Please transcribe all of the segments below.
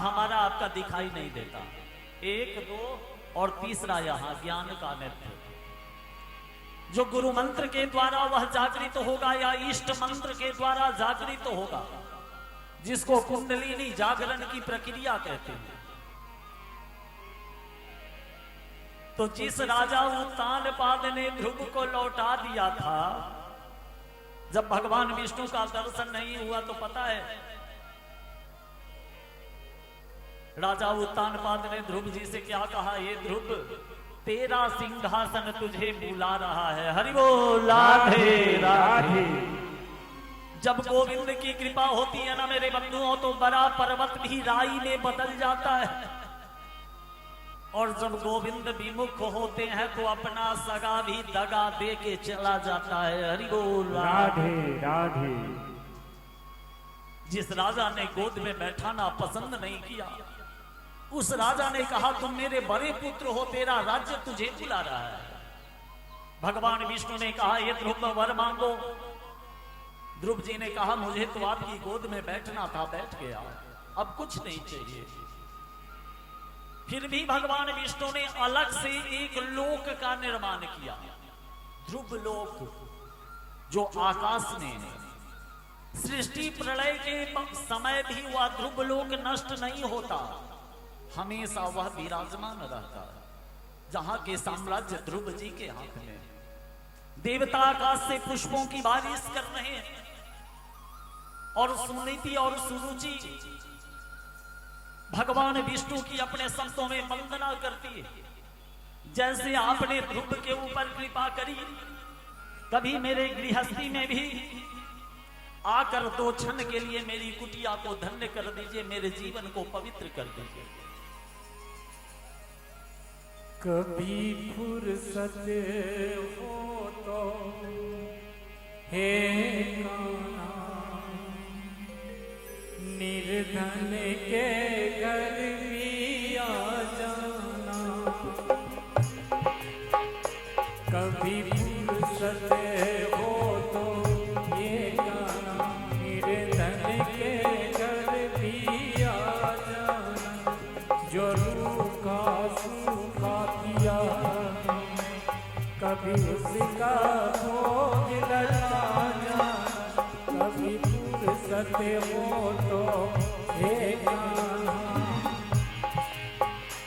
हमारा आपका दिखाई नहीं देता। एक, दो और तीसरा यहाँ ज्ञान का नेत्र, जो गुरु मंत्र के द्वारा वह जागृत होगा या इष्ट मंत्र के द्वारा जागृत होगा, जिसको कुंडलिनी जागरण की प्रक्रिया कहते हैं। तो जिस राजा उत्तानपाद ने ध्रुव को लौटा दिया था, जब भगवान विष्णु का दर्शन नहीं हुआ तो पता है राजा उत्तानपाद ने ध्रुव जी से क्या कहा, ये ध्रुव तेरा सिंहासन तुझे बुला रहा है। हरि बोल, राधे राधे। जब गोविंद की कृपा होती है ना मेरे बंधुओं, तो बड़ा पर्वत भी राई में बदल जाता है, और जब गोविंद विमुख होते हैं तो अपना सगा भी दगा दे के चला जाता है। हरि बोल, राधे राधे। जिस राजा ने गोद में बैठाना पसंद नहीं किया, उस राजा ने कहा तुम मेरे बड़े पुत्र हो, तेरा राज्य तुझे बुला रहा है। भगवान विष्णु ने कहा ये ध्रुव वर मांगो। ध्रुव जी ने कहा मुझे तो आपकी गोद में बैठना था, बैठ गया, अब कुछ नहीं चाहिए। फिर भी भगवान विष्णु ने अलग से एक लोक का निर्माण किया, ध्रुव लोक, जो आकाश में सृष्टि प्रलय के समय भी वह ध्रुव लोक नष्ट नहीं होता, हमेशा वह विराजमान रहता, जहां के साम्राज्य ध्रुव जी के हाथ में। देवता आकाश से पुष्पों की बारिश कर रहे हैं, और सुनीति और सुरुचि भगवान विष्णु की अपने संतों में वंदना करती है। जैसे आपने ध्रुव के ऊपर कृपा करी, कभी मेरे गृहस्थी में भी आकर 2 क्षण के लिए मेरी कुटिया को धन्य कर दीजिए, मेरे जीवन को पवित्र कर दीजिए। कभी फुर्सत हो तो हे कान्हा, निर्धन के घर भी आ जाना। कभी फुर्सत हो तो ये कान्हा, निर्धन के घर भी आ जाना। जो रूखा सूखा किया कभी उसका भोग लगाना। कभी फुर्सत हो तो हे कान्हा।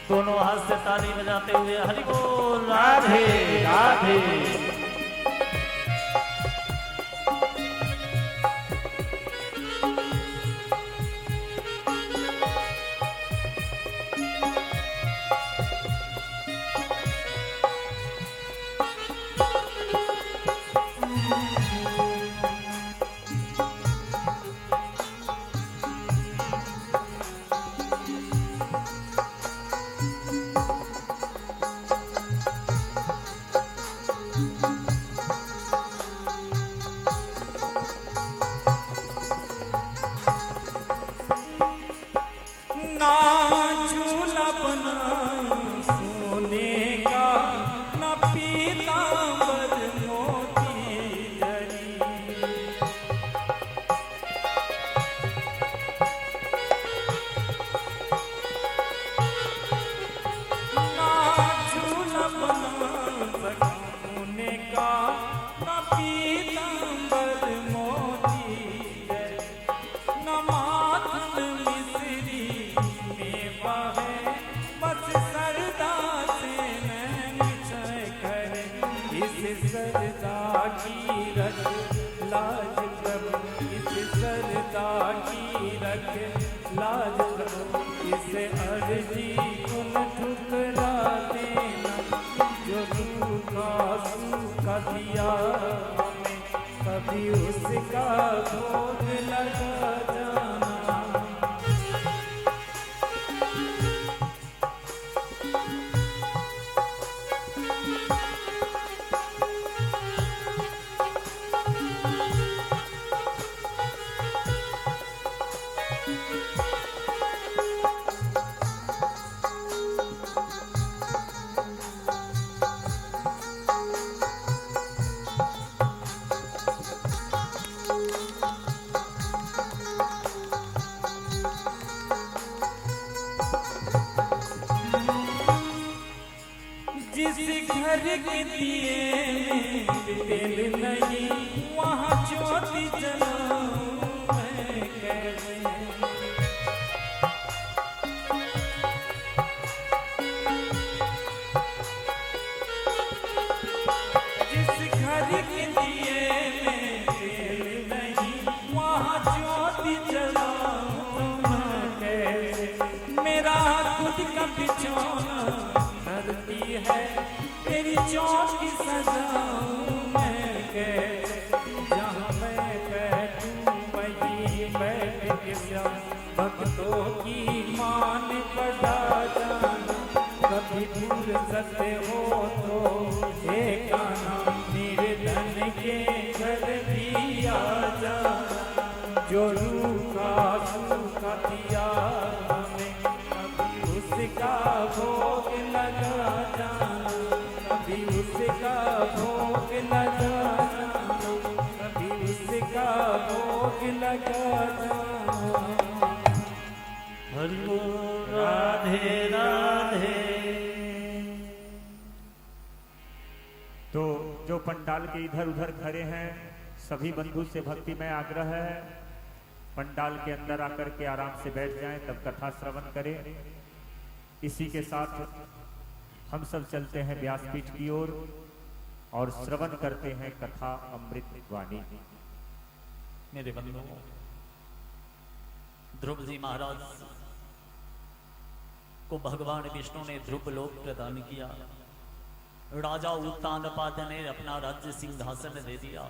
दोनों हाथ से ताली बजाते हुए हरि बोल, राधे राधे। इसे अर्जी तुम ठुकरा देना। जो रूखा सूखा दिया हमें, कभी उसका भोग लगा जाना। घर के दिए में तेल नहीं, वहाँ ज्योति जलाऊं मैं कैसे। जिस घर के दिए में तेल नहीं, वहाँ ज्योति जलाऊं मैं कैसे। मेरा खुद का बिछौना धरती है, तेरी चौकी सजाऊं मैं कैसे। जहाँ मैं बैठूं वहीं बैठ के श्याम, भक्तों की मान बढ़ा जाना। कभी फुर्सत हो तो एक आना, निर्धन के घर भी आ जाना। जो रूखा सूखा दिया हमें, कभी उसका भोग लगा जाना। कभी उसका भोग लगा जाना, कभी उसका भोग लगा जाना। हरि बोल राधे राधे। तो जो पंडाल के इधर उधर खड़े हैं सभी बंधु से भक्ति में आग्रह है, पंडाल के अंदर आकर के आराम से बैठ जाएं, तब कथा श्रवण करें। इसी के साथ हम सब चलते हैं व्यासपीठ की ओर और श्रवण करते हैं कथा अमृत वाणी। मेरे बंधुओं, ध्रुव जी महाराज को भगवान विष्णु ने ध्रुव लोक प्रदान किया। राजा उत्तानपाद ने अपना राज्य सिंहासन दे दिया।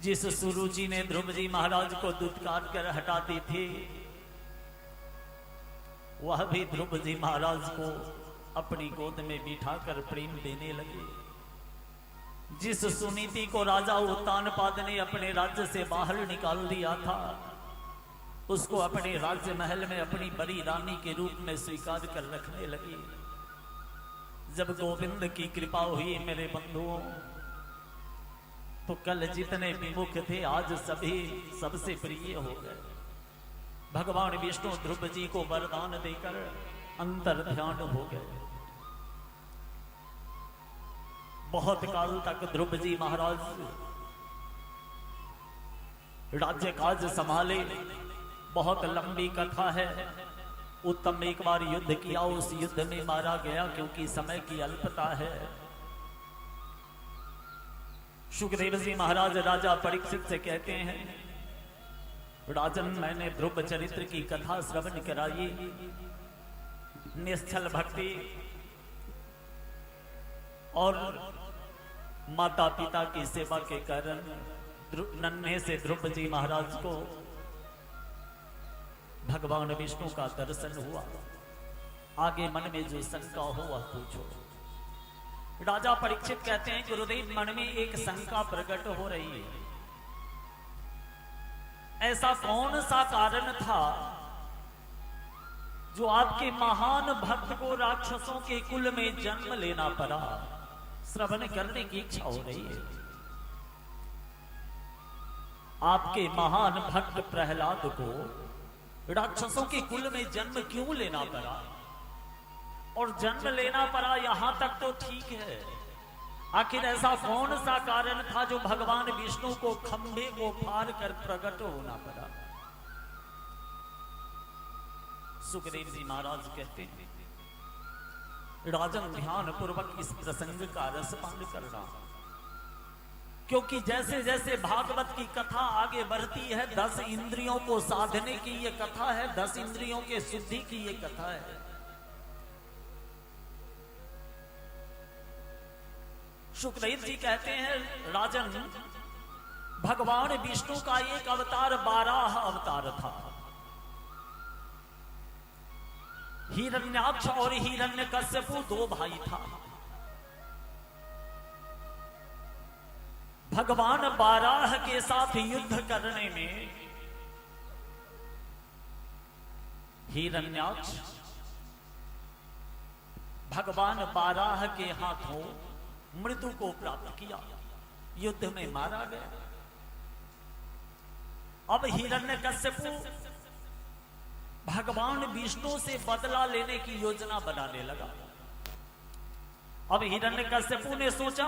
जिस सुरुचि ने ध्रुव जी महाराज को दुत्कार कर हटाती थी, वह भी ध्रुव जी महाराज को अपनी गोद में बिठाकर प्रेम देने लगे। जिस सुनीति को राजा उत्तानपाद ने अपने राज्य से बाहर निकाल दिया था, उसको अपने राज्य महल में अपनी बड़ी रानी के रूप में स्वीकार कर रखने लगी। जब गोविंद की कृपा हुई मेरे बंधुओं, तो कल जितने विमुख थे आज सभी सबसे प्रिय हो गए। भगवान विष्णु ध्रुव जी को वरदान देकर अंतर ध्यान हो गए। बहुत काल तक ध्रुव जी महाराज राज्य काज संभाले। बहुत लंबी कथा है। उत्तम एक बार युद्ध किया, उस युद्ध में मारा गया क्योंकि समय की अल्पता है। सुखदेव जी महाराज राजा परीक्षित से कहते हैं, राजन मैंने ध्रुव चरित्र की कथा श्रवण कराई। निश्चल भक्ति और माता पिता की सेवा के कारण नन्हे से ध्रुव जी महाराज को भगवान विष्णु का दर्शन हुआ। आगे मन में जो शंका हो वह पूछो। राजा परीक्षित कहते हैं, गुरुदेव मन में एक शंका प्रकट हो रही है। ऐसा कौन सा कारण था जो आपके महान भक्त को राक्षसों के कुल में जन्म लेना पड़ा? श्रवण करने की इच्छा हो रही है। आपके महान भक्त प्रहलाद को राक्षसों के कुल में जन्म क्यों लेना पड़ा? और जन्म लेना पड़ा यहां तक तो ठीक है, आखिर ऐसा कौन सा कारण था जो भगवान विष्णु को खंभे को पार कर प्रकट होना पड़ा? सुखदेव जी महाराज कहते हैं, राजन ध्यान पूर्वक इस प्रसंग का रसपान करना, क्योंकि जैसे जैसे भागवत की कथा आगे बढ़ती है, 10 इंद्रियों को साधने की ये कथा है, 10 इंद्रियों के शुद्धि की ये कथा है। सुखदेव जी कहते हैं, राजन भगवान विष्णु का एक अवतार 12 अवतार था। हिरण्याक्ष और हिरण्यकश्यपु 2 भाई था। भगवान बाराह के साथ युद्ध करने में हिरण्याक्ष भगवान बाराह के हाथों मृत्यु को प्राप्त किया, युद्ध में मारा गया। अब हिरण्यकश्यपु भगवान विष्णु से बदला लेने की योजना बनाने लगा। अब हिरण्यकश्यपु ने सोचा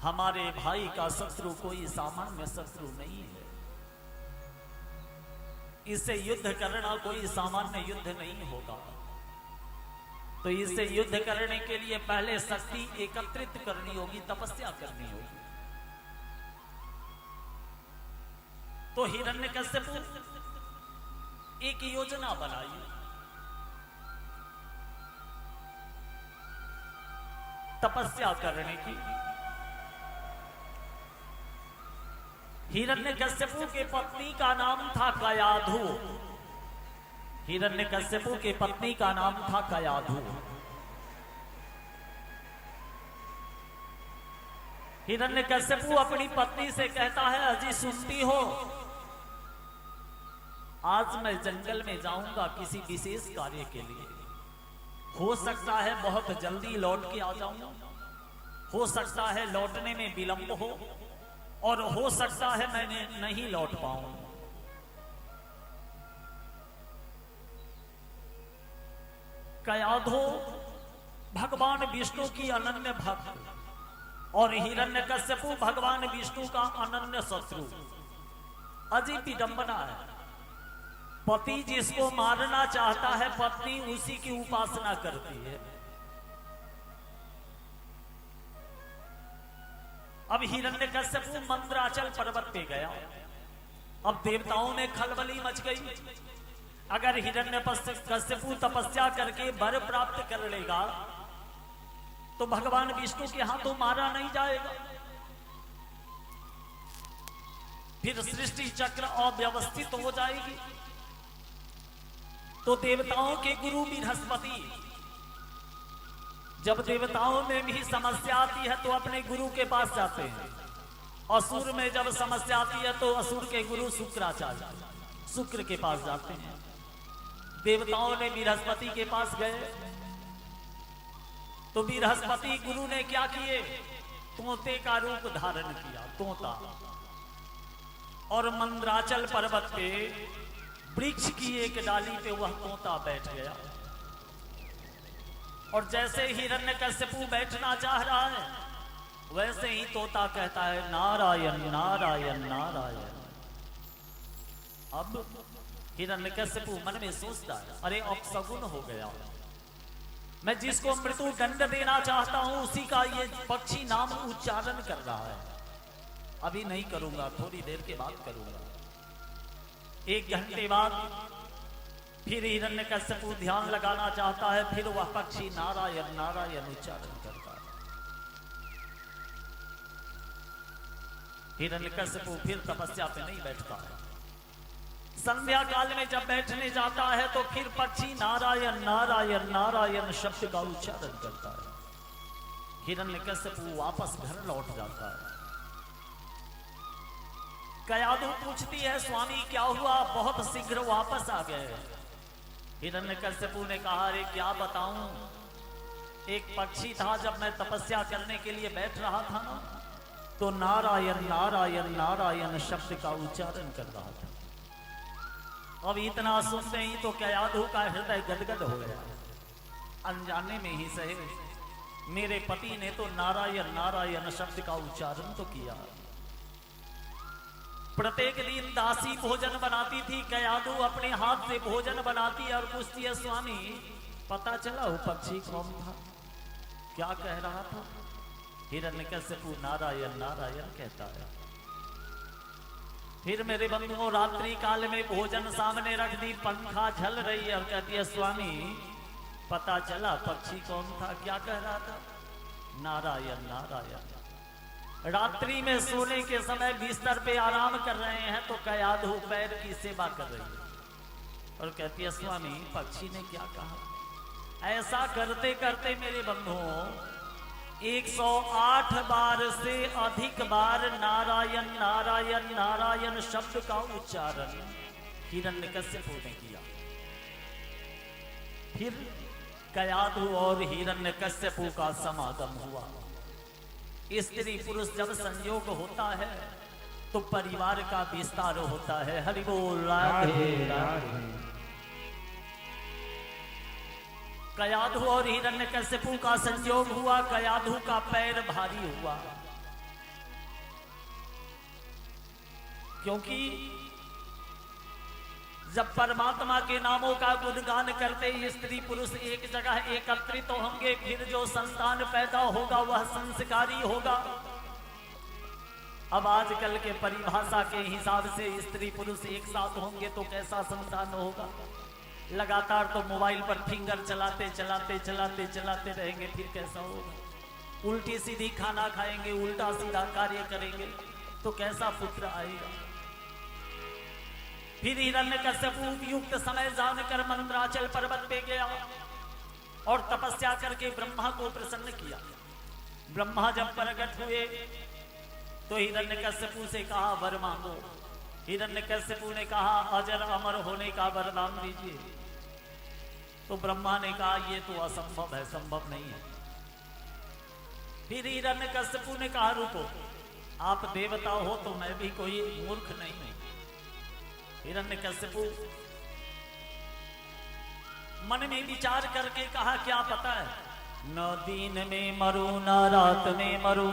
हमारे भाई का शत्रु कोई सामान्य शत्रु नहीं है, इससे युद्ध करना कोई सामान्य युद्ध नहीं होगा। तो इससे युद्ध करने के लिए पहले शक्ति एकत्रित करनी होगी, तपस्या करनी होगी। तो हिरण्यकश्यपु एक योजना बनाई। तपस्या करने की। हिरण्यकश्यपु के पत्नी का नाम था कयाधु। हिरण्यकश्यपु के पत्नी का नाम था कयाधु। हिरण्यकश्यपु अपनी पत्नी से कहता है, अजी सुनती हो, आज मैं जंगल में जाऊंगा किसी विशेष कार्य के लिए। हो सकता है बहुत जल्दी लौट के आ जाऊं, हो सकता है लौटने में विलंब हो, और हो सकता है मैं नहीं लौट पाऊं। कयाधु भगवान विष्णु की अनन्य भक्त और हिरण्यकश्यपु भगवान विष्णु का अनन्य शत्रु। अजीब विडंबना है। पति जिसको मारना चाहता है, पत्नी उसी की उपासना करती है। अब हिरण्यकश्यपु मंदराचल पर्वत पे गया। अब देवताओं में खलबली मच गई। अगर हिरण्यकश्यपु तपस्या करके वर प्राप्त कर लेगा तो भगवान विष्णु के हाथों मारा नहीं जाएगा। फिर सृष्टि चक्र अव्यवस्थित हो जाएगी। तो देवताओं के गुरु बृहस्पति, जब देवताओं में भी समस्या आती है तो अपने गुरु के पास जाते हैं। असुर में जब समस्या आती है तो असुर के गुरु शुक्राचार्य, शुक्र के पास जाते हैं। देवताओं ने बृहस्पति के पास गए तो बृहस्पति गुरु ने क्या किए, तोते का रूप धारण किया, तोता, और मंदराचल पर्वत पे वृक्ष की एक डाली पे वह तोता बैठ गया। और जैसे हिरण्यकश्यपु बैठना चाह रहा है, वैसे ही तोता कहता है, नारायण नारायण नारायण। अब हिरण्यकश्यपु मन में सोचता है, अरे अपशगुन हो गया। मैं जिसको मृत्यु दंड देना चाहता हूं उसी का ये पक्षी नाम उच्चारण कर रहा है। अभी नहीं करूंगा, थोड़ी देर के बाद करूंगा। 1 घंटे बाद फिर हिरण्यकश्यपु ध्यान लगाना चाहता है, फिर वह पक्षी नारायण नारायण उच्चारण करता है। हिरण्यकश्यपु फिर तपस्या पे नहीं बैठता है। संध्या काल में जब बैठने जाता है तो फिर पक्षी नारायण नारायण नारायण शब्द का उच्चारण करता है। हिरण्यकश्यपु वापस घर लौट जाता है। कयाधु पूछती है, स्वामी क्या हुआ, बहुत शीघ्र वापस आ गए। हिरण्यकश्यपु ने कहा, अरे क्या बताऊं, एक पक्षी था, जब मैं तपस्या करने के लिए बैठ रहा था ना, तो नारायण नारायण नारायण शब्द का उच्चारण कर रहा था। अब इतना सुनते ही तो कयाधु का हृदय गदगद हो गया। अनजाने में ही सहे, मेरे पति ने तो नारायण नारायण शब्द का उच्चारण तो किया। प्रत्येक दिन दासी भोजन बनाती थी, कयाधु अपने हाथ से भोजन बनाती है और पूछती है, स्वामी पता चला वो पक्षी कौन था, क्या कह रहा था? हिरण्यकश्यपु नारायण नारायण कहता है। फिर मेरे बंधुओं, रात्रि काल में भोजन सामने रख दी, पंखा झल रही है और कहती है, स्वामी पता चला पक्षी कौन था, क्या कह रहा था? नारायण नारायण। रात्रि में सोने के समय बिस्तर पे आराम कर रहे हैं तो कयाधु पैर की सेवा कर रही है और कहती है, स्वामी पक्षी ने क्या कहा? ऐसा करते करते मेरे बंधुओं 108 बार से अधिक बार नारायण नारायण नारायण शब्द का उच्चारण हिरण्यकश्यपु ने किया। फिर कयाधु और हिरण्यकश्यपु का समागम हुआ। स्त्री पुरुष जब संयोग होता है तो परिवार का विस्तार होता है। हरि बोल राधे राधे। कयाधु और हिरण्यकश्यपु का संयोग हुआ। कयाधु का पैर भारी हुआ, क्योंकि जब परमात्मा के नामों का गुणगान करते स्त्री पुरुष एक जगह एकत्रित होंगे, फिर जो संतान पैदा होगा वह संस्कारी होगा। अब आजकल के परिभाषा के हिसाब से स्त्री पुरुष एक साथ होंगे तो कैसा संतान होगा? लगातार तो मोबाइल पर फिंगर चलाते चलाते चलाते चलाते रहेंगे, फिर कैसा होगा? उल्टी सीधी खाना खाएंगे, उल्टा सीधा कार्य करेंगे तो कैसा पुत्र आएगा? फिर हिरण्यकश्यपु उपयुक्त समय जानकर मंदराचल पर्वत पे गया और तपस्या करके ब्रह्मा को प्रसन्न किया। ब्रह्मा जब प्रकट हुए तो हिरण्यकश्यपु से कहा वर मांगो। हिरण्यकश्यपु ने कहा अजर अमर होने का वरदान दीजिए। तो ब्रह्मा ने कहा ये तो असंभव है, संभव नहीं है। फिर हिरण्यकश्यपु ने कहा रुको, आप देवता हो तो मैं भी कोई मूर्ख नहीं हूं। हिरण्यकश्यपु मन में विचार करके कहा क्या पता है, न दिन में मरू न रात में मरू,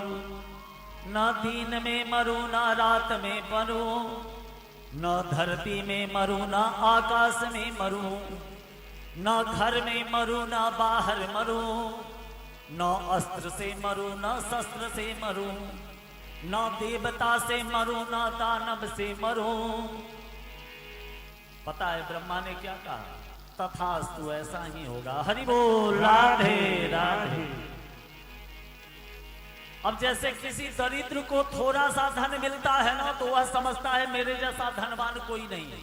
न दिन में मरू न रात में मरू, न धरती में मरू न आकाश में मरू, न घर में मरू न बाहर मरू, न अस्त्र से मरू न शस्त्र से मरू, न देवता से मरू न दानव से मरू। पता है ब्रह्मा ने क्या कहा? तथास्तु, ऐसा ही होगा। हरि बोल, राधे राधे। अब जैसे किसी दरिद्र को थोड़ा सा धन मिलता है ना तो वह समझता है मेरे जैसा धनवान कोई नहीं है।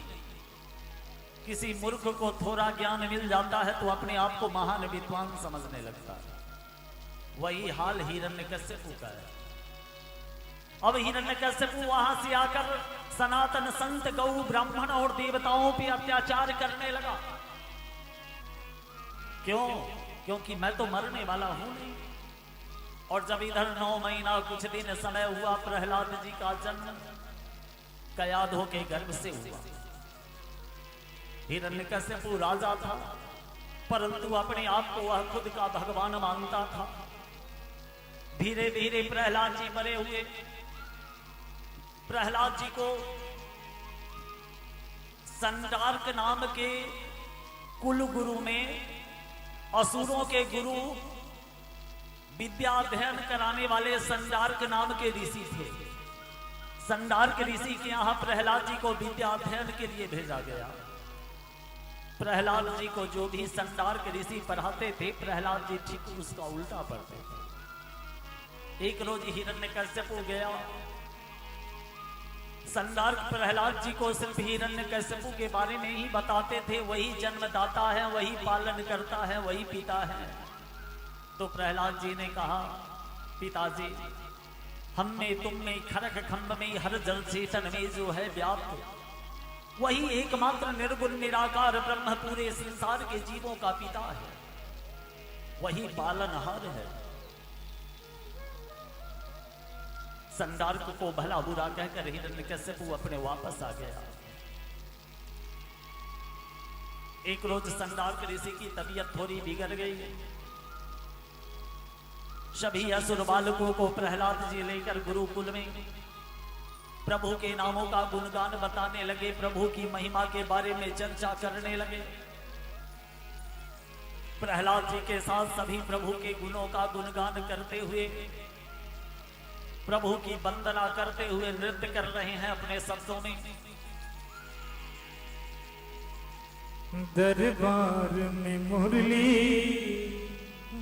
किसी मूर्ख को थोड़ा ज्ञान मिल जाता है तो अपने आप को महान विद्वान समझने लगता है। वही हाल हिरण्यकश्यपु का है। अब हिरण्यकश्यपु वहां से आकर सनातन संत गौ ब्राह्मण और देवताओं पे अत्याचार करने लगा। क्यों? क्योंकि मैं तो मरने वाला हूं नहीं। और जब इधर 9 महीना कुछ दिन समय हुआ, प्रहलाद जी का जन्म कयाधु के गर्भ से हुआ। हिरण्यकश्यपु राजा था, परंतु अपने आप को वह खुद का भगवान मानता था। धीरे धीरे प्रहलाद जी बड़े हुए। प्रहलाद जी को संडार्क नाम के कुल गुरु में, असुरों के गुरु, विद्या अध्ययन कराने वाले संडार्क नाम के ऋषि थे। संडार्क ऋषि के यहाँ प्रहलाद जी को विद्या अध्ययन के लिए भेजा गया। प्रहलाद जी को जो भी संडार्क ऋषि पढ़ाते थे, प्रहलाद जी ठीक उसका उल्टा पढ़ते थे। एक रोज हिरण्यकश्यपु गया। संडार्क प्रहलाद जी को सिर्फ हिरण्यकश्यपु के बारे में ही बताते थे, वही जन्मदाता है, वही पालन करता है, वही पिता है। तो प्रहलाद जी ने कहा पिताजी, हम में तुम में खरक खंभ में हर जल चेतन में जो है व्याप्त, वही एकमात्र निर्गुण निराकार ब्रह्म पूरे संसार के जीवों का पिता है, वही पालनहार है। संडार्क को भला बुरा कहकर हिरण्यकश्यपु अपने वापस आ गया। एक रोज संडार्क ऋषि की तबीयत थोड़ी बिगड़ गई। सभी असुर बालकों को प्रहलाद जी लेकर गुरुकुल में प्रभु के नामों का गुणगान बताने लगे, प्रभु की महिमा के बारे में चर्चा करने लगे। प्रहलाद जी के साथ सभी प्रभु के गुणों का गुणगान करते हुए, प्रभु की वंदना करते हुए नृत्य कर रहे हैं अपने शब्दों में। दरबार में मुरली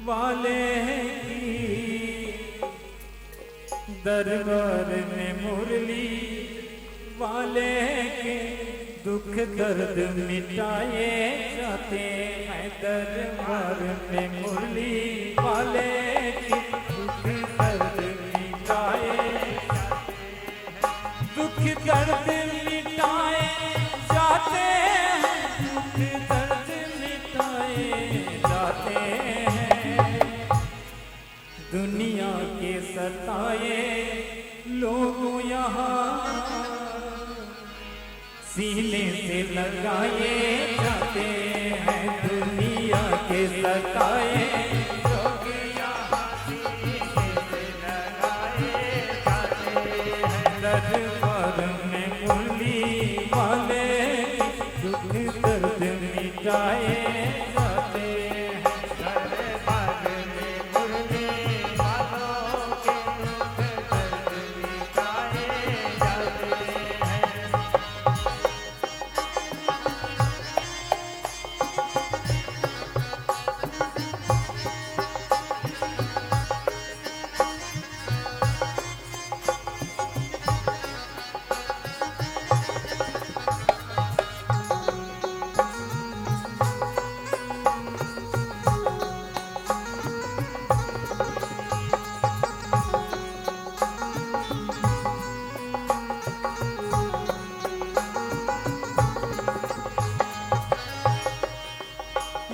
वाले दरबार में मुरली वाले के दुख दर्द मिटाए जाते हैं। दरबार में मुरली वाले के दुख दर्द मिटाए, दुख दर्द मिटाए जाते हैं, दुख दर्द मिटाए जाते हैं। दुनिया के सताए लोगों यहाँ सीने से लगाए जाते हैं, दुनिया के के सताए दरबार में मुरली वाले दुख दर्द मिटाए जाते हैं। दरबार में मुरली वालों के दुख दर्द मिटाए जाते हैं।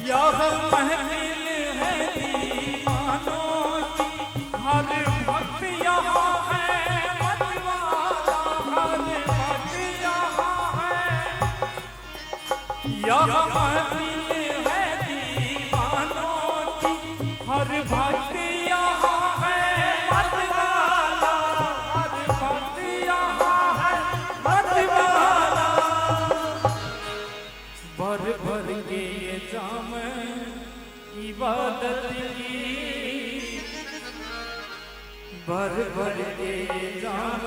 यह महफिल है दीवानों की, हर वक्त यहाँ है मतवाला, हर वक्त यहाँ है। यह महफिल है दीवानों की, हर वक्त यहाँ है मतवाला, हर वक्त यहाँ है मतवाला। भर भर के ये जाम इबादत की, भर भर के ये जाम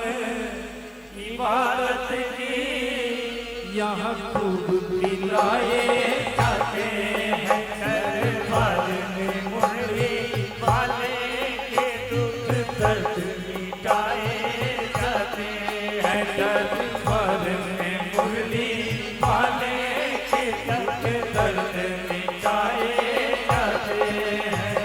इबादत की, यहाँ खूब पिलाए जाते हैं। दरबार में मुरली वाले के दुख दर्द मिटाए जाते हैं। दरबार में मुरली वाले के दुख दर्द मिटाए जाते हैं।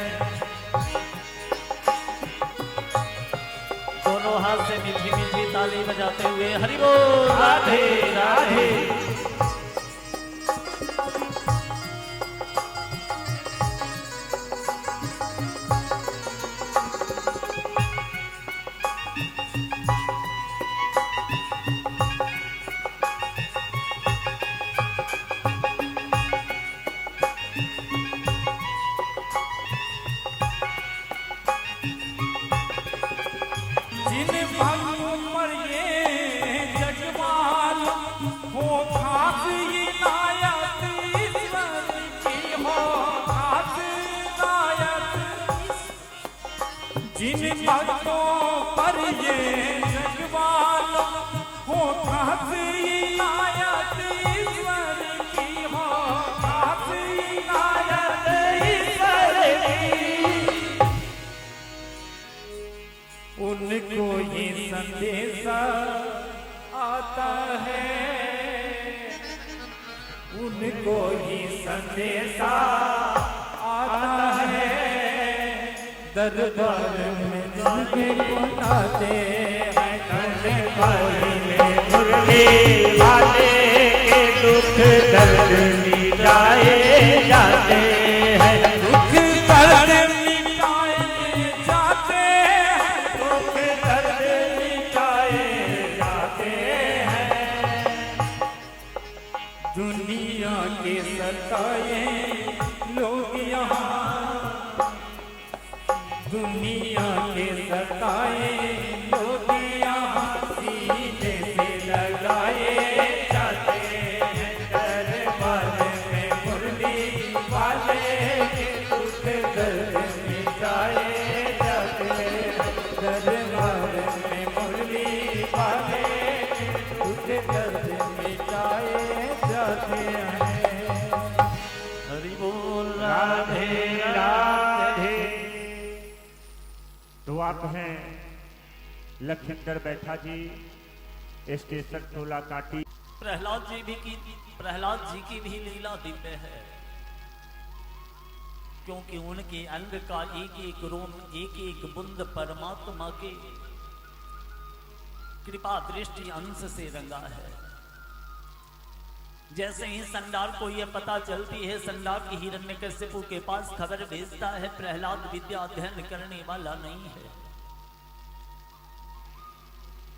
दोनों हाथ से मीठी मीठी ताली बजाते हुए हरि बोल राधे राधे। जिन भाइयों पर ये जगवाल हो खास इनायत ईश्वर की, हो खास इनायत। जिन भक्तों पर ये जगवाल हो खास इनायत ईश्वर की, हो खास इनायत ईश्वर की, उनको ये संदेशा आता है, उनको ये संदेशा आता है। दरबार में जाके पहुंचाते हैं। दरबार में मुरली वाले के दुख दर्द मिटाए जाते हैं। दुख दर्द मिटाए जाते हैं। दुख दर्द मिटाए जाते हैं। दुनिया के सताए लोग यहाँ, दुनिया के सताए लोग यहाँ सीने से लगाए जाते हैं। दरबार में मुरली वाले के दुख दर्द मिटाए जाते हैं। दरबार में मुरली वाले दुख दर्द मिटाए जाते हैं। हरि बोल राधे राधे। तो आप हैं लखिंदर बैठा जी, स्टेशन टोला काटी। प्रहलाद जी की भी लीला दिव्य है, क्योंकि उनके अंग का एक एक रोम, एक एक बूंद परमात्मा के कृपा दृष्टि अंश से रंगा है। जैसे ही संडार को यह पता चलती है, संडार की हिरण्यकश्यपु के पास खबर भेजता है, प्रहलाद विद्या अध्ययन करने वाला नहीं है।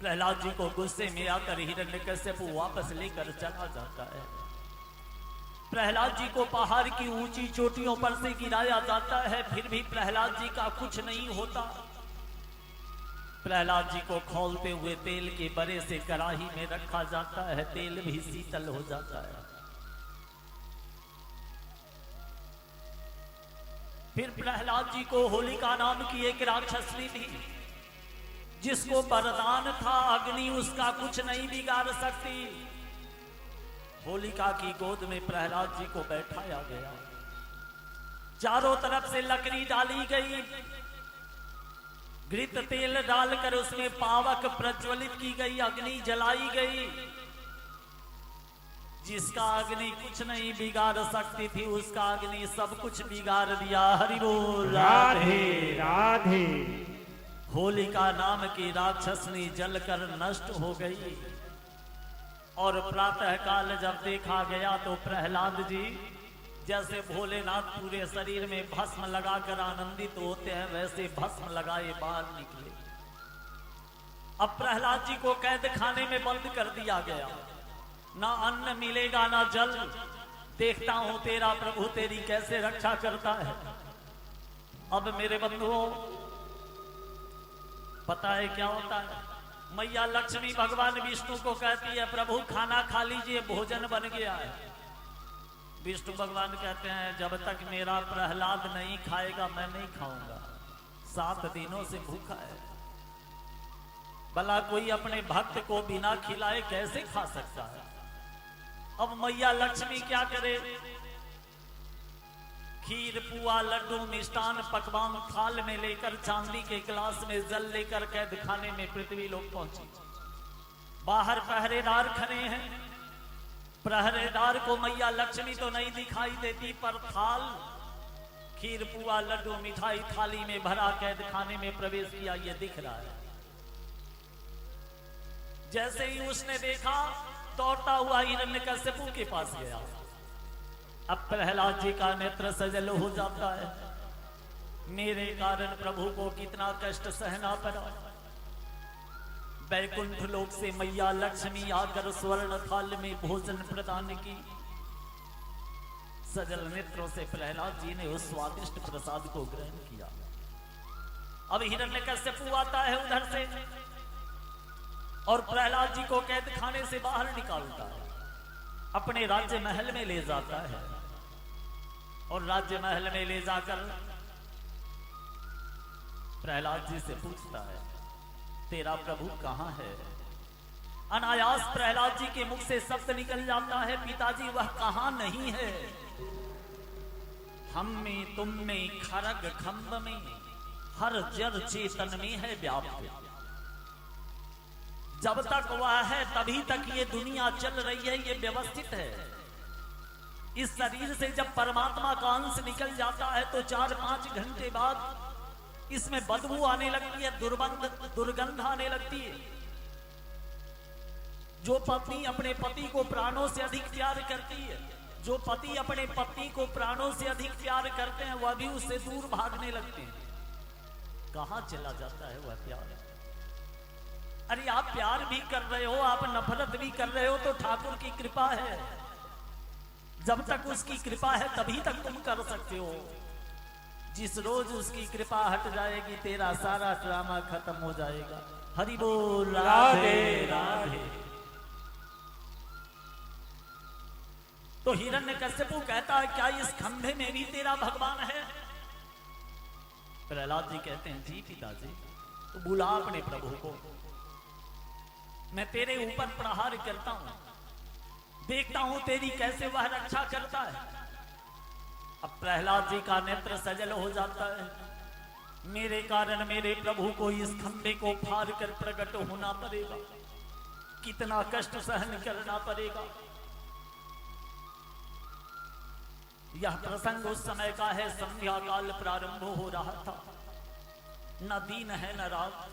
प्रहलाद जी को गुस्से में आकर हिरण्यकश्यपु वापस लेकर चला जाता है। प्रहलाद जी को पहाड़ की ऊंची चोटियों पर से गिराया जाता है, फिर भी प्रहलाद जी का कुछ नहीं होता। प्रहलाद जी को खौलते हुए तेल के बड़े से कड़ाही में रखा जाता है, तेल भी शीतल हो जाता है। फिर प्रहलाद जी को होलिका नाम की एक राक्षसनी थी, जिसको वरदान था अग्नि उसका कुछ नहीं बिगाड़ सकती। होलिका की गोद में प्रहलाद जी को बैठाया गया, चारों तरफ से लकड़ी डाली गई, घृत तेल डालकर उसमें पावक प्रज्वलित की गई, अग्नि जलाई गई। जिसका अग्नि कुछ नहीं बिगाड़ सकती थी, उसका अग्नि सब कुछ बिगाड़ दिया। हरि बोल राधे राधे। होलिका नाम की राक्षसनी जलकर नष्ट हो गई। और प्रातः काल जब देखा गया तो प्रहलाद जी जैसे भोलेनाथ पूरे शरीर में भस्म लगाकर आनंदित होते हैं, वैसे भस्म लगाए बाहर निकले। अब प्रहलाद जी को कैद खाने में बंद कर दिया गया, ना अन्न मिलेगा ना जल। देखता हूं तेरा प्रभु तेरी कैसे रक्षा करता है। अब मेरे बंधुओं, पता है क्या होता है? मैया लक्ष्मी भगवान विष्णु को कहती है, प्रभु खाना खा लीजिए, भोजन बन गया है। विष्णु भगवान कहते हैं, जब तक मेरा प्रहलाद नहीं खाएगा मैं नहीं खाऊंगा। 7 दिनों से भूखा है। भला कोई अपने भक्त को बिना खिलाए कैसे खा सकता है? अब मैया लक्ष्मी क्या करे? खीर पुआ लड्डू मिष्टान पकवान थाल में लेकर चांदी के गिलास में जल लेकर कैद खाने में पृथ्वी लोग पहुंची। बाहर पहरेदार खड़े हैं। पहरेदार को मैया लक्ष्मी तो नहीं दिखाई देती, पर थाल खीर पुआ लड्डू मिठाई थाली में भरा कैद खाने में प्रवेश किया, यह दिख रहा है। जैसे ही उसने देखा, दौड़ता हुआ हिरण्यकश्यपु के पास गया। अब प्रहलाद जी का नेत्र सजल हो जाता है। मेरे कारण प्रभु को कितना कष्ट सहना पड़ा। बैकुंठ लोक से मैया लक्ष्मी आकर स्वर्ण थाल में भोजन प्रदान की। सजल नेत्रों से प्रहलाद जी ने उस स्वादिष्ट प्रसाद को ग्रहण किया। अब हिरण्यकश्यपु आता है उधर से और प्रहलाद जी को कैद खाने से बाहर निकालता है, अपने राज्य महल में ले जाता है। और राज्य महल में ले जाकर प्रहलाद जी से पूछता है, तेरा प्रभु कहां है? अनायास प्रहलाद जी के मुख से शब्द निकल जाता है, पिताजी वह कहां नहीं है। हम में तुम में खरग खंभ में हर जर चेतन में है व्याप्त। जब तक वह है तभी तक ये दुनिया चल रही है, ये व्यवस्थित है। इस शरीर से जब परमात्मा का अंश निकल जाता है तो 4-5 घंटे बाद इसमें बदबू आने लगती है, दुर्गंध आने लगती है। जो पत्नी अपने पति को प्राणों से अधिक प्यार करती है, जो पति अपने पत्नी को प्राणों से अधिक प्यार करते हैं, वह भी उससे दूर भागने लगते हैं। कहां चला जाता है वह प्यार? अरे आप प्यार भी कर रहे हो, आप नफरत भी कर रहे हो, तो ठाकुर की कृपा है। जब तक उसकी कृपा है तभी तक तुम कर सकते हो। जिस रोज उसकी कृपा हट जाएगी, तेरा सारा ड्रामा खत्म हो जाएगा। हरि बोल राधे राधे। तो हिरण्यकश्यपु कहता है, क्या इस खंभे में भी तेरा भगवान है? प्रहलाद जी कहते हैं, जी पिताजी। तो बुला अपने प्रभु को, मैं तेरे ऊपर प्रहार करता हूं, देखता हूं तेरी कैसे वह रक्षा करता है। अब प्रहलाद जी का नेत्र सजल हो जाता है। मेरे कारण मेरे प्रभु को इस खंभे को फाड़ कर प्रकट होना पड़ेगा, कितना कष्ट सहन करना पड़ेगा। यह प्रसंग उस समय का है, संध्या काल प्रारंभ हो रहा था, न दिन है न रात।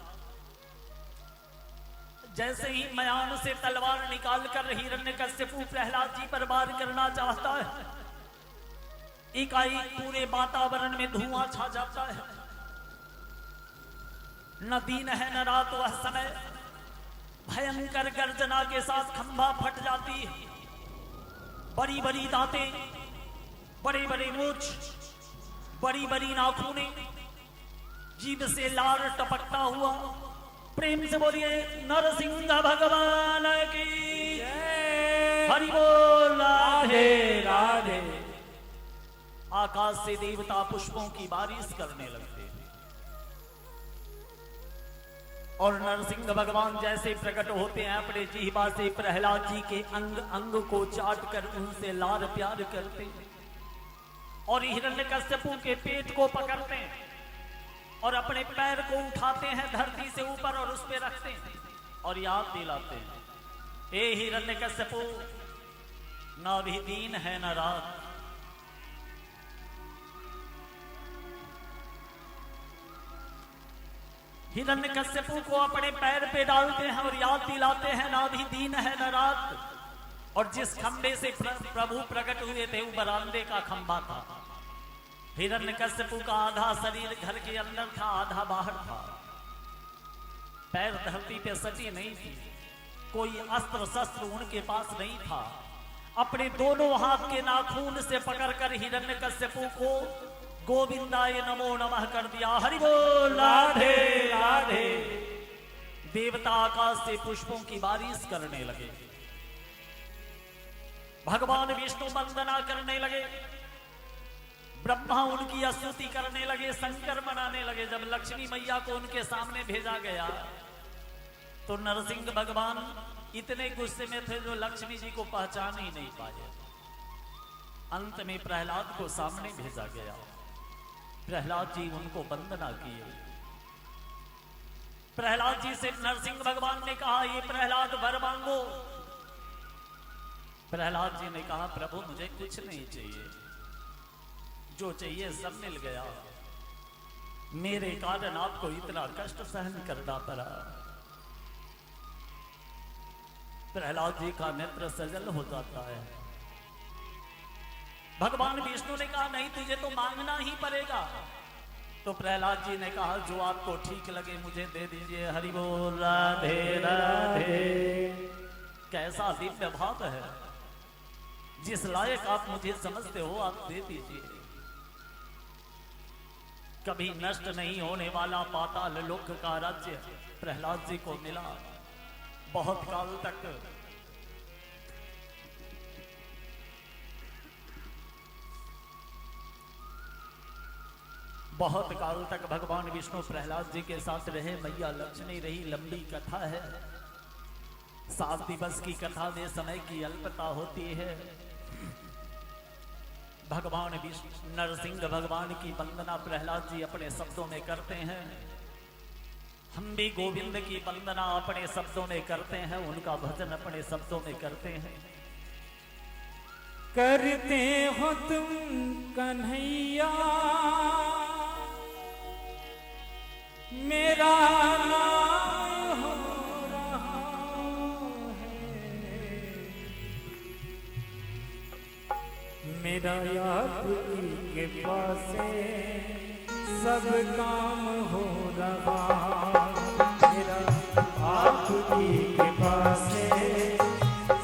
जैसे ही मयान से तलवार निकालकर हिरण्यकश्यपु प्रहलाद जी पर वार करना चाहता है, एकाएक पूरे वातावरण में धुआं छा जाता है। न दिन है न रात, वह समय भयंकर गर्जना के साथ खंभा फट जाती है। बड़ी बड़ी दांतें, बड़े बड़े मूंछ, बड़ी बड़ी नाखूनें, जीभ से लार टपकता हुआ। प्रेम से बोलिए नरसिंह भगवान की हरि बोल। राधे राधे। आकाश से देवता पुष्पों की बारिश करने लगते हैं और नरसिंह भगवान जैसे प्रकट होते हैं अपने जिह्वा से प्रहलाद जी के अंग अंग को चाट कर उनसे लार प्यार करते हैं और हिरण्यकश्यपु के पेट को पकड़ते हैं और अपने पैर को उठाते हैं धरती से ऊपर और उस पर रखते हैं और याद दिलाते हैं, हे हिरण्यकश्यपु, ना भी दिन है ना रात, हिरण्यकश्यपु को अपने पैर पे डालते हैं और याद दिलाते हैं, ना भी दिन है ना रात। और जिस खंबे से प्रभु प्रकट हुए थे वो बरामदे का खंबा था। हिरण्यकश्यपु का आधा शरीर घर के अंदर था, आधा बाहर था। पैर धरती पे सटी नहीं थी, कोई अस्त्र शस्त्र उनके पास नहीं था। अपने दोनों हाथ के नाखून से पकड़कर हिरण्यकश्यपु को गोविंदाय नमो नमः कर दिया। हरि बोल। राधे राधे। देवता आकाश से पुष्पों की बारिश करने लगे, भगवान विष्णु वंदना करने लगे, ब्रह्मा उनकी स्तुति करने लगे, शंकर मनाने लगे। जब लक्ष्मी मैया को उनके सामने भेजा गया तो नरसिंह भगवान इतने गुस्से में थे जो लक्ष्मी जी को पहचान ही नहीं पाए। अंत में प्रहलाद को सामने भेजा गया। प्रहलाद जी उनको वंदना किए। प्रहलाद जी से नरसिंह भगवान ने कहा, ये प्रहलाद वर मांगो। प्रहलाद जी ने कहा, प्रभु मुझे कुछ नहीं चाहिए, जो चाहिए सब मिल गया, मेरे कारण आपको इतना कष्ट सहन करना पड़ा। प्रहलाद जी का नेत्र सजल हो जाता है। भगवान विष्णु ने कहा, नहीं तुझे तो मांगना ही पड़ेगा। तो प्रहलाद जी ने कहा, जो आपको ठीक लगे मुझे दे दीजिए। हरि बोल। राधे राधे। कैसा दिव्य भाव है, जिस लायक आप मुझे समझते हो आप दे दीजिए। कभी नष्ट नहीं होने वाला पाताल लोक का राज्य प्रहलाद जी को मिला। बहुत काल तक भगवान विष्णु प्रहलाद जी के साथ रहे। मैया लक्ष्मी रही। लंबी कथा है, 7 दिवस की कथा में समय की अल्पता होती है। भगवान विष्णु नरसिंह भगवान की वंदना प्रहलाद जी अपने शब्दों में करते हैं। हम भी गोविंद की वंदना अपने शब्दों में करते हैं, उनका भजन अपने शब्दों में करते हैं। करते हो तुम कन्हैया मेरा नाम हो रहा है, मेरा आपकी कृपा से सब काम हो रहा, मेरा आपकी कृपा से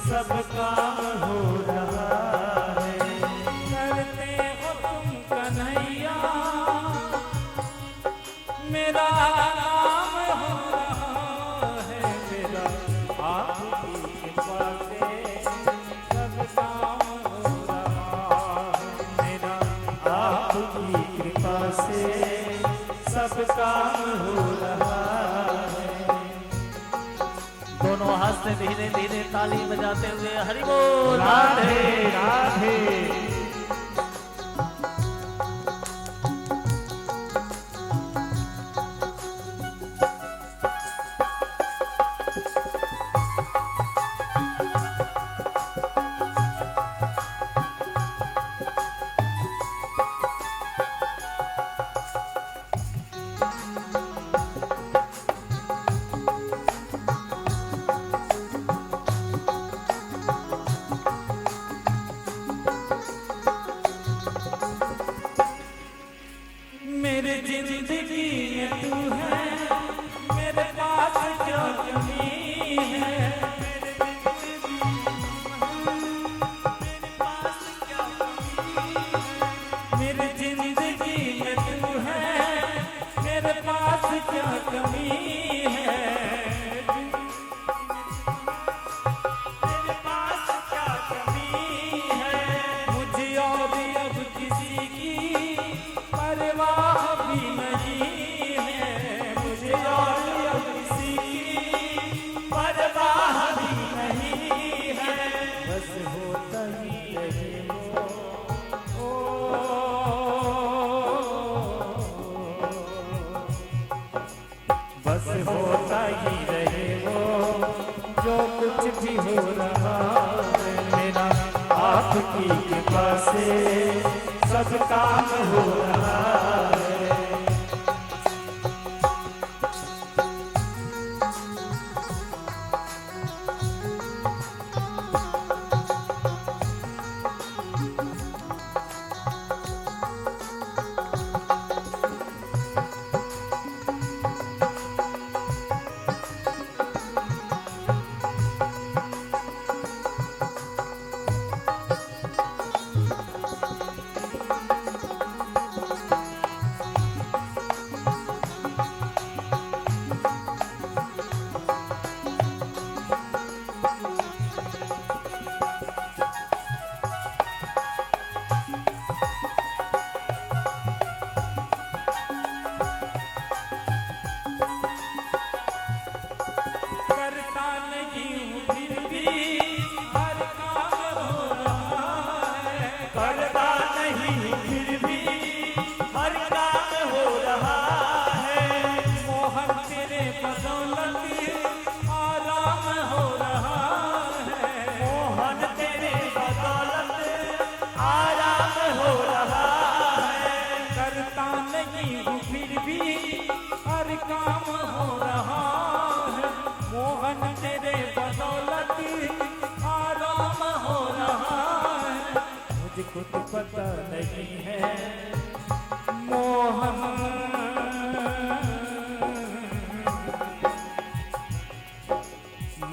सब काम हो रहा है। करते हो तुम कन्हैया मेरा नाम हो रहा है, मेरा आपकी कृपा से सब काम हो रहा है, मेरा आपकी कृपा से सब काम हो रहा है। दोनों हाथ से धीरे धीरे ताली बजाते हुए हरि बोल। राधे राधे। से सब काम हो रहा है। कुछ पता नहीं है मोहन,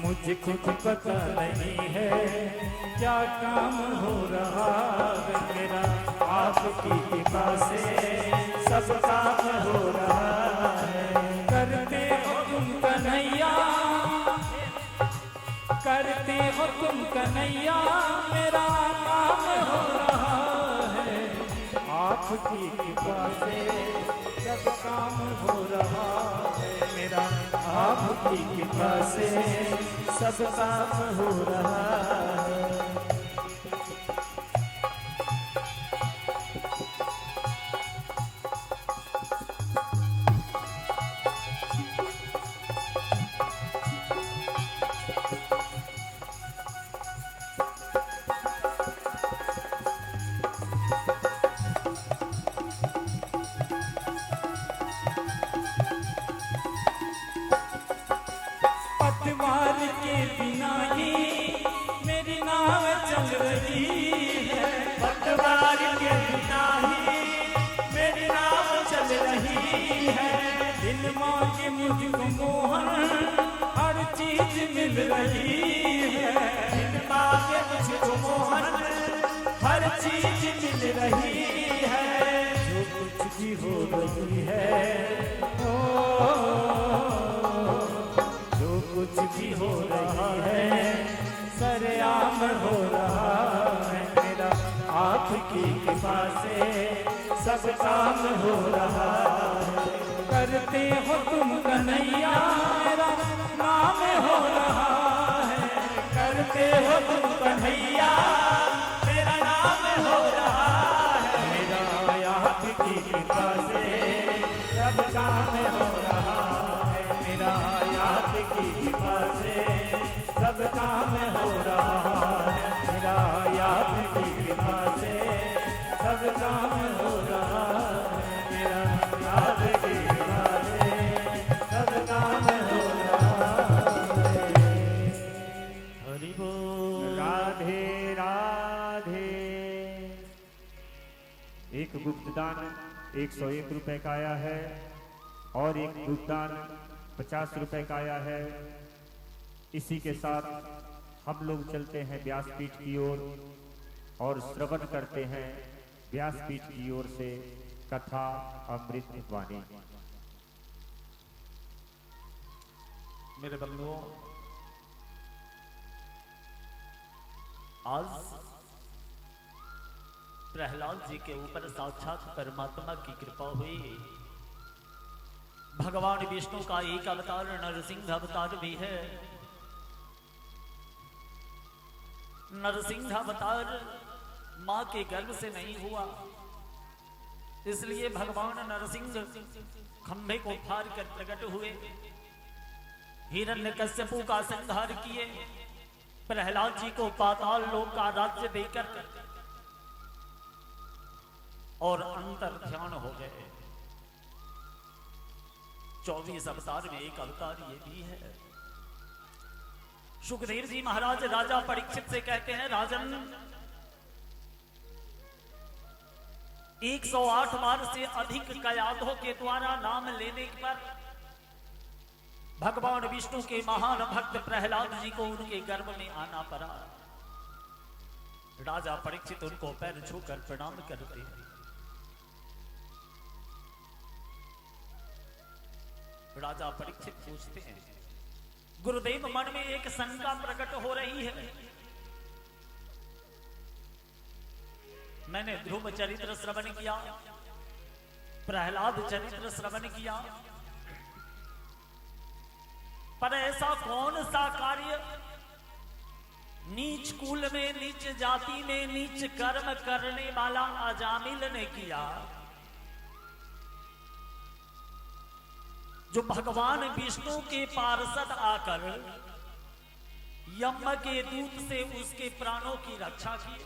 मुझे कुछ पता नहीं है क्या काम हो रहा है मेरा, आपकी कृपा से सब काम हो रहा है। करते हो तुम कन्हैया, करते हो तुम कन्हैया, मेरा काम हो रहा है। आपकी कृपा से सब काम हो रहा है मेरा, आपकी कृपा से सब काम हो रहा है। पतवार के बिना ही मेरी नाव चल रही है, पतवार के बिना ही मेरी नाव चल रही है। दिल मांगे मुझको मोहन हर चीज मिल रही है, दिल मांगे मुझको मोहन हर चीज मिल रही है। जो कुछ भी हो रही है कुछ भी हो रही है सरेआम हो रहा है मेरा, आपकी कृपा से सब काम हो रहा है। करते हो तुम कन्हैया, मेरा नाम हो रहा है। करते हो तुम कन्हैया, मेरा नाम हो रहा है। मेरा आपकी कृपा से सब काम हो रहा है मेरा, आपकी कृपा से सब काम हो रहा है मेरा, आपकी कृपा से सब काम हो रहा है मेरा, आपकी कृपा से सब काम हो रहा है। हरि बोल। राधे राधे। एक गुप्तदान 101 रुपए का आया है और एक गुप्तदान 50 रुपए का आया है। इसी के साथ हम लोग चलते हैं व्यासपीठ की ओर और श्रवण करते हैं व्यासपीठ की ओर से कथा अमृत वाणी। मेरे बंधुओं, आज प्रहलाद जी के ऊपर साक्षात परमात्मा की कृपा हुई। भगवान विष्णु का एक अवतार नरसिंह अवतार भी है। नरसिंह अवतार मां के गर्भ से नहीं हुआ, इसलिए भगवान नरसिंह खंभे को फाड़ कर प्रकट हुए, हिरण्यकश्यपु का संहार किए, प्रहलाद जी को पाताल लोक का राज्य देकर और अंतर ध्यान हो गए। 24 अवतार में एक अवतार ये भी है। सुखदेव जी महाराज राजा परीक्षित से कहते हैं, राजन 108 बार से अधिक कयाधों के द्वारा नाम लेने पर भगवान विष्णु के महान भक्त प्रहलाद जी को उनके गर्भ में आना पड़ा। राजा परीक्षित उनको पैर छूकर प्रणाम करते हैं। राजा परीक्षित पूछते हैं, गुरुदेव मन में एक शंका प्रकट हो रही है। मैंने ध्रुव चरित्र श्रवण किया, प्रहलाद चरित्र श्रवण किया, पर ऐसा कौन सा कार्य नीच कुल में, नीच जाति में, नीच कर्म करने वाला अजामिल ने किया, जो भगवान विष्णु के पार्षद आकर यम के दूत से उसके प्राणों की रक्षा की।